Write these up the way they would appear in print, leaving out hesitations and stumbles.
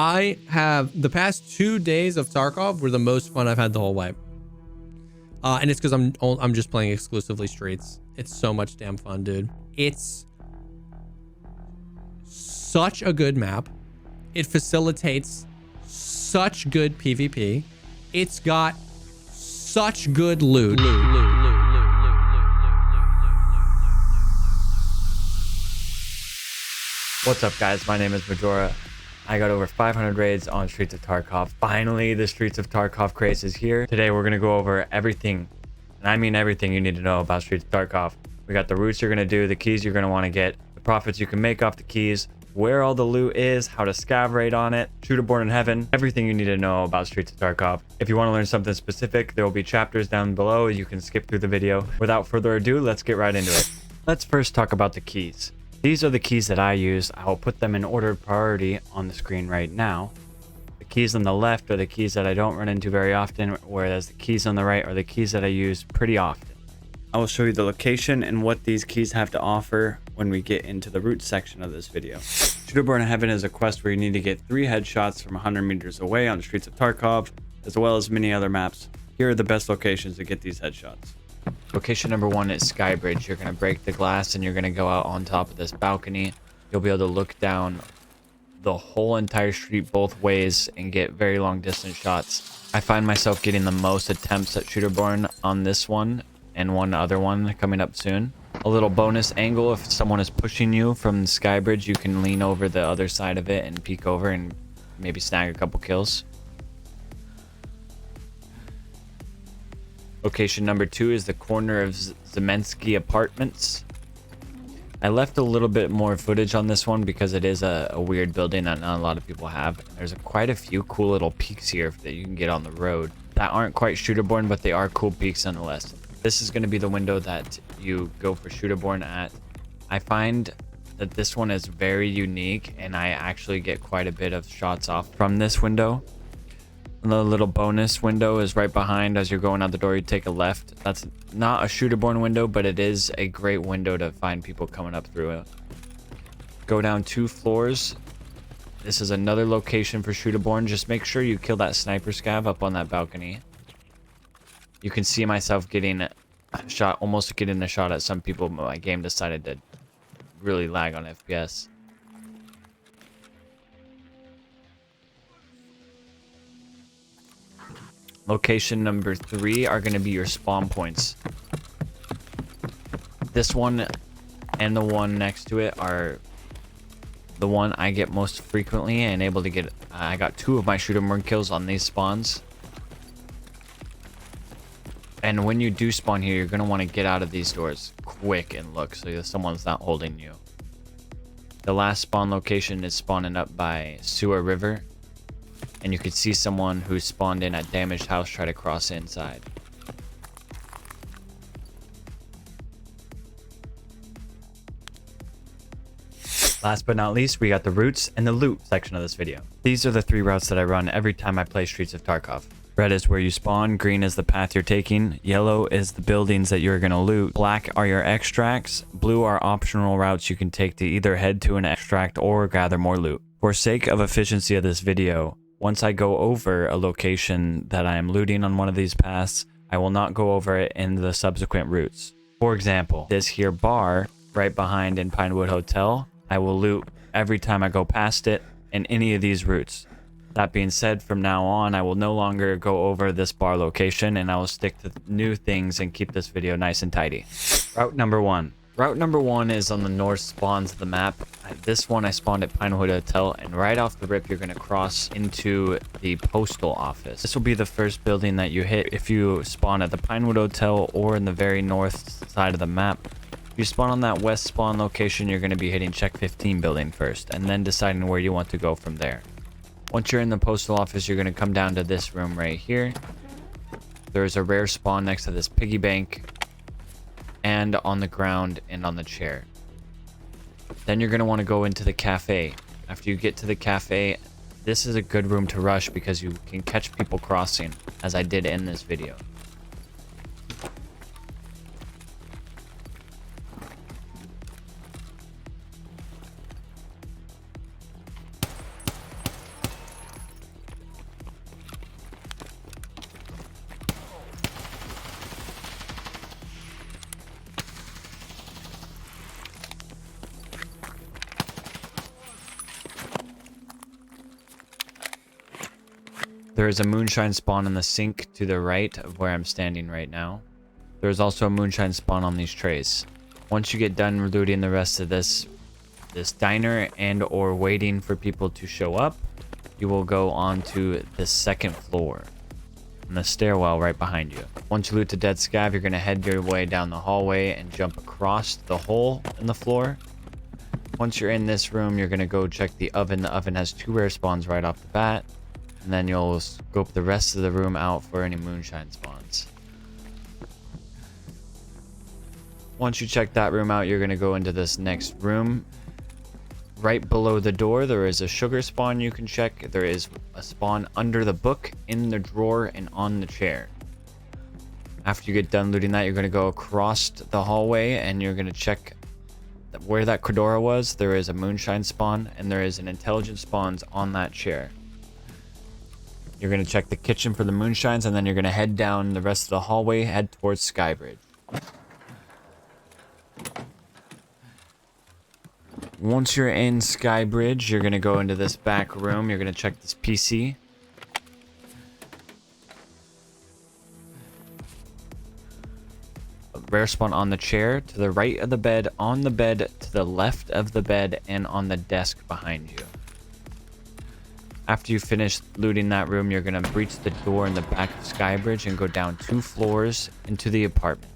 I have the past 2 days of Tarkov were the most fun I've had the whole wipe. And it's because I'm just playing exclusively streets. It's so much damn fun, dude. It's such a good map. It facilitates such good PvP. It's got such good loot. What's up, guys? My name is Majora. I got over 500 raids on Streets of Tarkov. Finally, the Streets of Tarkov craze is here. Today, we're going to go over everything, and I mean everything you need to know about Streets of Tarkov. We got the routes you're going to do, the keys you're going to want to get, the profits you can make off the keys, where all the loot is, how to scav raid on it, Shooter Born in Heaven, everything you need to know about Streets of Tarkov. If you want to learn something specific, there will be chapters down below. You can skip through the video. Without further ado, let's get right into it. Let's first talk about the keys. These are the keys that I use. I will put them in order of priority on the screen right now. The keys on the left are the keys that I don't run into very often, whereas the keys on the right are the keys that I use pretty often. I will show you the location and what these keys have to offer when we get into the route section of this video. Shooter Born in Heaven is a quest where you need to get 3 headshots from 100 meters away on the Streets of Tarkov, as well as many other maps. Here are the best locations to get these headshots. Location number 1 is Skybridge. You're going to break the glass and you're going to go out on top of this balcony. You'll be able to look down the whole entire street both ways and get very long distance shots. I find myself getting the most attempts at Shooter Born on this one and one other one coming up soon. A little bonus angle: if someone is pushing you from the Skybridge, you can lean over the other side of it and peek over and maybe snag a couple kills. Location number 2 is the corner of Zemensky Apartments. I left a little bit more footage on this one because it is a weird building that not a lot of people have. There's quite a few cool little peaks here that you can get on the road that aren't quite Shooterborn, but they are cool peaks nonetheless. This is going to be the window that you go for Shooterborn at. I find that this one is very unique and I actually get quite a bit of shots off from this window. The little bonus window is right behind. As you're going out the door, you take a left. That's not a Shooterborn window, but it is a great window to find people coming up through it. Go down 2 floors. This is another location for Shooterborn. Just make sure you kill that sniper scav up on that balcony. You can see myself getting a shot, almost getting a shot at some people, but my game decided to really lag on FPS. Location number 3 are going to be your spawn points. This one and the one next to it are the one I get most frequently and able to get. I got 2 of my Shooterborn kills on these spawns. And when you do spawn here, you're going to want to get out of these doors quick and look so that someone's not holding you. The last spawn location is spawning up by Sewer River. And you could see someone who spawned in at Damaged House try to cross inside. Last but not least, we got the routes and the loot section of this video. These are the 3 routes that I run every time I play Streets of Tarkov. Red is where you spawn, green is the path you're taking, yellow is the buildings that you're going to loot, black are your extracts, blue are optional routes you can take to either head to an extract or gather more loot. For sake of efficiency of this video, once I go over a location that I am looting on one of these paths, I will not go over it in the subsequent routes. For example, this here bar right behind in Pinewood Hotel, I will loot every time I go past it in any of these routes. That being said, from now on, I will no longer go over this bar location and I will stick to new things and keep this video nice and tidy. Route number 1. Route number 1 is on the north spawns of the map. This one I spawned at Pinewood Hotel, and right off the rip you're going to cross into the postal office. This will be the first building that you hit if you spawn at the Pinewood Hotel or in the very north side of the map. If you spawn on that west spawn location, you're going to be hitting CHEK 15 building first, and then deciding where you want to go from there. Once you're in the postal office, you're going to come down to this room right here. There's a rare spawn next to this piggy bank, and on the ground and on the chair. Then you're going to want to go into the cafe. After you get to the cafe, this is a good room to rush because you can catch people crossing, as I did in this video. There is a moonshine spawn in the sink to the right of where I'm standing right now. There is also a moonshine spawn on these trays. Once you get done looting the rest of this diner and or waiting for people to show up, you will go on to the second floor and the stairwell right behind you. Once you loot the dead scav, you're going to head your way down the hallway and jump across the hole in the floor. Once you're in this room, you're going to go check the oven. The oven has 2 rare spawns right off the bat, and then you'll scope the rest of the room out for any moonshine spawns. Once you check that room out, you're going to go into this next room. Right below the door, there is a sugar spawn you can check. There is a spawn under the book, in the drawer, and on the chair. After you get done looting that, you're going to go across the hallway and you're going to check where that Cordora was. There is a moonshine spawn and there is an intelligence spawns on that chair. You're going to check the kitchen for the moonshines, and then you're going to head down the rest of the hallway, head towards Skybridge. Once you're in Skybridge, you're going to go into this back room. You're going to check this PC. A rare spawn on the chair, to the right of the bed, on the bed, to the left of the bed, and on the desk behind you. After you finish looting that room, you're going to breach the door in the back of Skybridge and go down 2 floors into the apartment.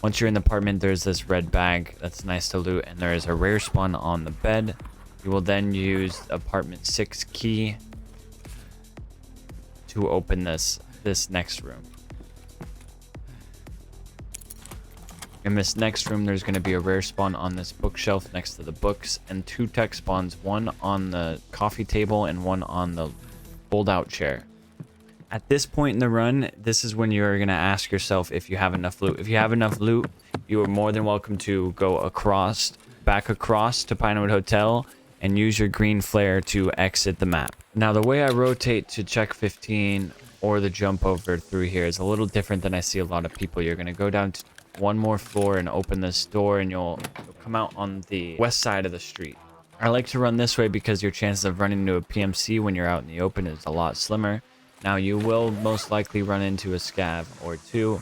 Once you're in the apartment, there's this red bag that's nice to loot, and there is a rare spawn on the bed. You will then use apartment 6 key to open this next room. In this next room, there's going to be a rare spawn on this bookshelf next to the books, and 2 tech spawns, one on the coffee table and one on the fold-out chair. At this point in the run, this is when you're going to ask yourself if you have enough loot. If you have enough loot, you are more than welcome to go back across to Pinewood Hotel and use your green flare to exit the map. Now, the way I rotate to CHEK 15 or the jump over through here is a little different than I see a lot of people. You're going to go down to 1 more floor and open this door, and you'll come out on the west side of the street. I like to run this way because your chances of running into a PMC when you're out in the open is a lot slimmer. Now, you will most likely run into a scav or 2,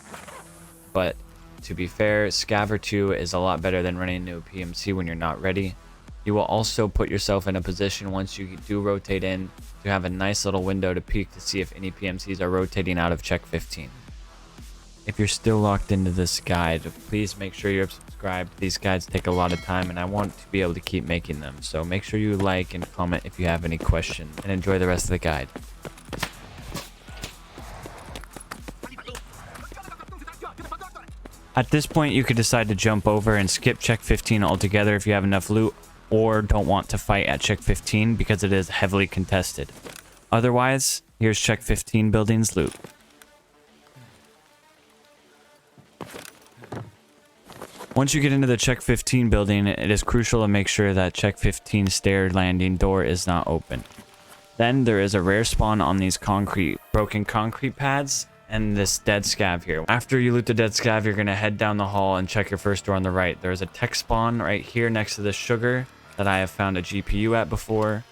but to be fair, scav or 2 is a lot better than running into a PMC when you're not ready. You will also put yourself in a position once you do rotate in to have a nice little window to peek to see if any PMCs are rotating out of CHEK 15. If you're still locked into this guide, please make sure you're subscribed. These guides take a lot of time and I want to be able to keep making them. So make sure you like and comment if you have any questions, and enjoy the rest of the guide. At this point, you could decide to jump over and skip CHEK 15 altogether if you have enough loot, or don't want to fight at CHEK 15 because it is heavily contested. Otherwise, here's CHEK 15 buildings loot. Once you get into the CHEK 15 building, it is crucial to make sure that CHEK 15 stair landing door is not open. Then there is a rare spawn on these broken concrete pads, and this dead scav here. After you loot the dead scav, you're going to head down the hall and check your first door on the right. There's a tech spawn right here next to the sugar that I have found a GPU at before.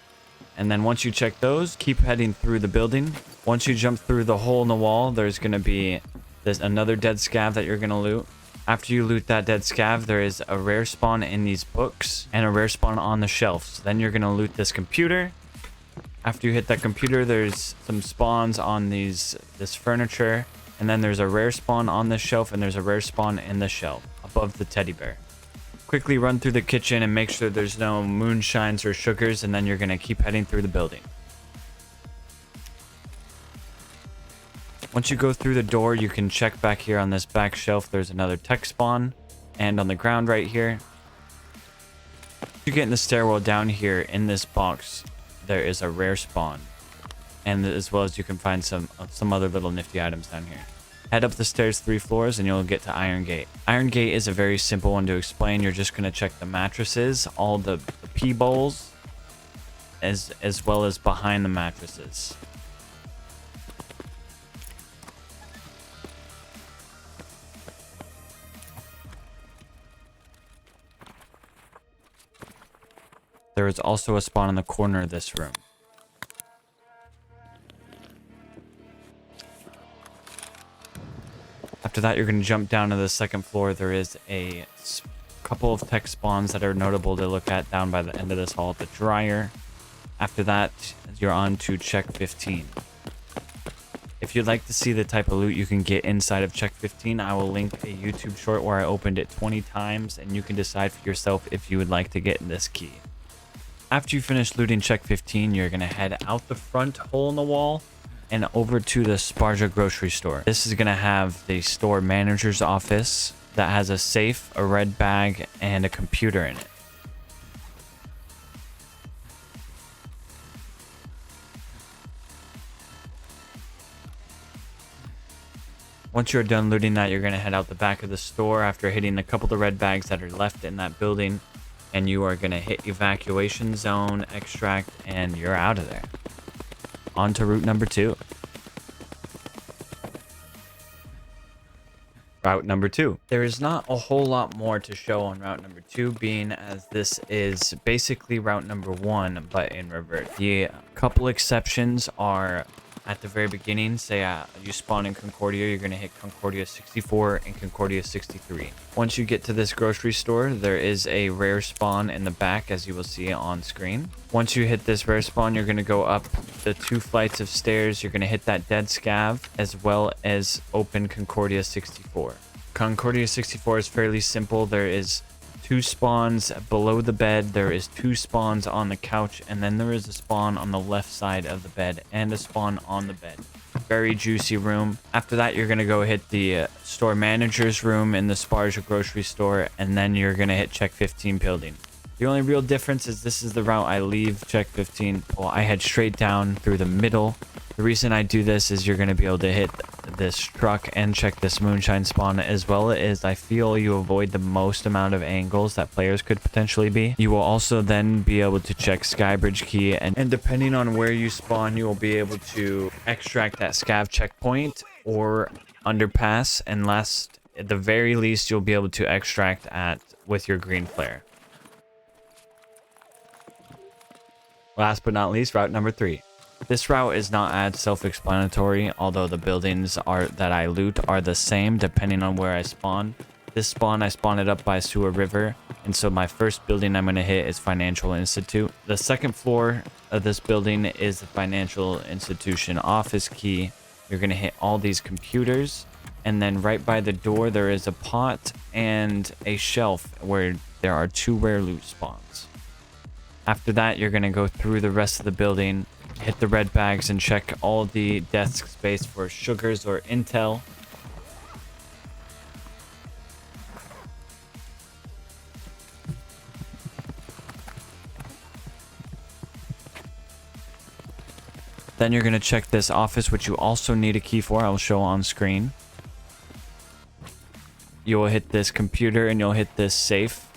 And then once you check those, keep heading through the building. Once you jump through the hole in the wall, there's going to be another dead scav that you're going to loot. After you loot that dead scav, there is a rare spawn in these books and a rare spawn on the shelves. Then you're going to loot this computer. After you hit that computer, there's some spawns on this furniture, and then there's a rare spawn on this shelf, and there's a rare spawn in the shelf above the teddy bear. Quickly run through the kitchen and make sure there's no moonshines or sugars, and then you're going to keep heading through the building. Once you go through the door, you can check back here on this back shelf. There's another tech spawn, and on the ground right here. You get in the stairwell down here in this box, there is a rare spawn, and as well as you can find some other little nifty items down here. Head up the stairs 3 floors and you'll get to Iron Gate. Iron Gate is a very simple one to explain. You're just going to check the mattresses, all the pee bowls, as well as behind the mattresses. There is also a spawn in the corner of this room. After that, you're going to jump down to the second floor. There is a couple of tech spawns that are notable to look at down by the end of this hall. The dryer. After that, you're on to CHEK 15. If you'd like to see the type of loot you can get inside of CHEK 15, I will link a YouTube short where I opened it 20 times, and you can decide for yourself if you would like to get this key. After you finish looting CHEK 15, you're going to head out the front hole in the wall and over to the Sparja grocery store. This is going to have the store manager's office that has a safe, a red bag, and a computer in it. Once you're done looting that, you're going to head out the back of the store after hitting a couple of the red bags that are left in that building, and you are going to hit evacuation zone, extract, and you're out of there. On to route number 2. Route number 2. There is not a whole lot more to show on route number 2, being as this is basically route number 1, but in reverse. The couple exceptions are at the very beginning. Say you spawn in Concordia, you're going to hit Concordia 64 and Concordia 63. Once you get to this grocery store, there is a rare spawn in the back, as you will see on screen. Once you hit this rare spawn, you're going to go up the 2 flights of stairs. You're going to hit that dead scav, as well as open Concordia 64. Concordia 64 is fairly simple. There is 2 spawns below the bed, there is 2 spawns on the couch, and then there is a spawn on the left side of the bed and a spawn on the bed. Very juicy room. After that, you're going to go hit the store manager's room in the Sparja grocery store, and then you're going to hit CHEK 15 building. The only real difference is this is the route I leave CHEK 15. Well, I head straight down through the middle. The reason I do this is you're going to be able to hit this truck and check this moonshine spawn, as well as I feel you avoid the most amount of angles that players could potentially be. You will also then be able to check Skybridge key, and depending on where you spawn, you will be able to extract that scav checkpoint or underpass, and last, at the very least, you'll be able to extract with your green flare. Last but not least, route number 3. This route is not as self-explanatory, although the buildings that I loot are the same depending on where I spawn. This spawn, I spawn it up by Sewer River, and so my first building I'm going to hit is Financial Institute. The second floor of this building is the Financial Institution office key. You're going to hit all these computers, and then right by the door there is a pot and a shelf where there are 2 rare loot spawns. After that, you're going to go through the rest of the building, hit the red bags, and check all the desk space for sugars or intel. Then you're going to check this office, which you also need a key for. I will show on screen. You will hit this computer and you'll hit this safe.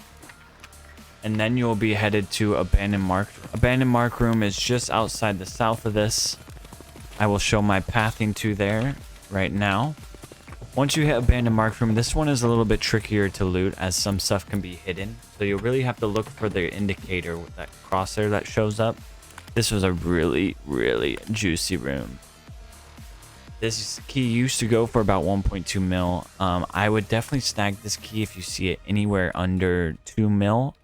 And then you'll be headed to Abandoned Mark. Abandoned Mark room is just outside the south of this. I will show my pathing to there right now. Once you hit Abandoned Mark room, this one is a little bit trickier to loot as some stuff can be hidden. So you'll really have to look for the indicator with that crosshair that shows up. This was a really, really juicy room. This key used to go for about 1.2 mil. I would definitely snag this key if you see it anywhere under 2 mil.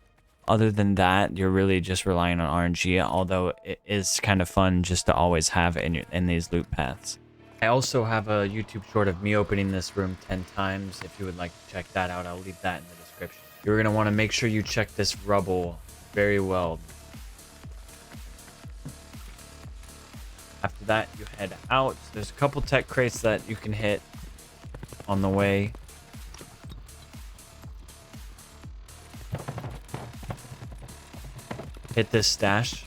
Other than that, you're really just relying on RNG, although it is kind of fun just to always have it in these loot paths. I also have a YouTube short of me opening this room 10 times. If you would like to check that out, I'll leave that in the description. You're going to want to make sure you check this rubble very well. After that, you head out. There's a couple tech crates that you can hit on the way. Hit this stash.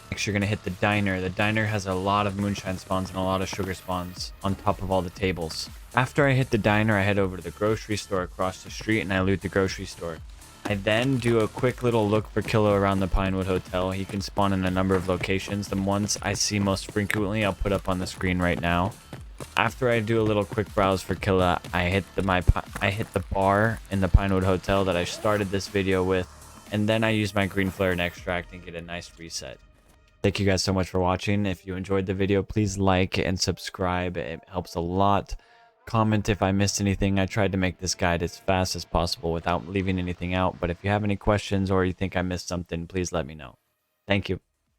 Next, you're going to hit the diner. The diner has a lot of moonshine spawns and a lot of sugar spawns on top of all the tables. After I hit the diner, I head over to the grocery store across the street and I loot the grocery store. I then do a quick little look for Killa around the Pinewood Hotel. He can spawn in a number of locations. The ones I see most frequently, I'll put up on the screen right now. After I do a little quick browse for Killa, I hit the bar in the Pinewood Hotel that I started this video with, and then I use my green flare and extract and get a nice reset. Thank you guys so much for watching. If you enjoyed the video, please like and subscribe. It helps a lot. Comment if I missed anything. I tried to make this guide as fast as possible without leaving anything out, but if you have any questions or you think I missed something, please let me know. Thank you.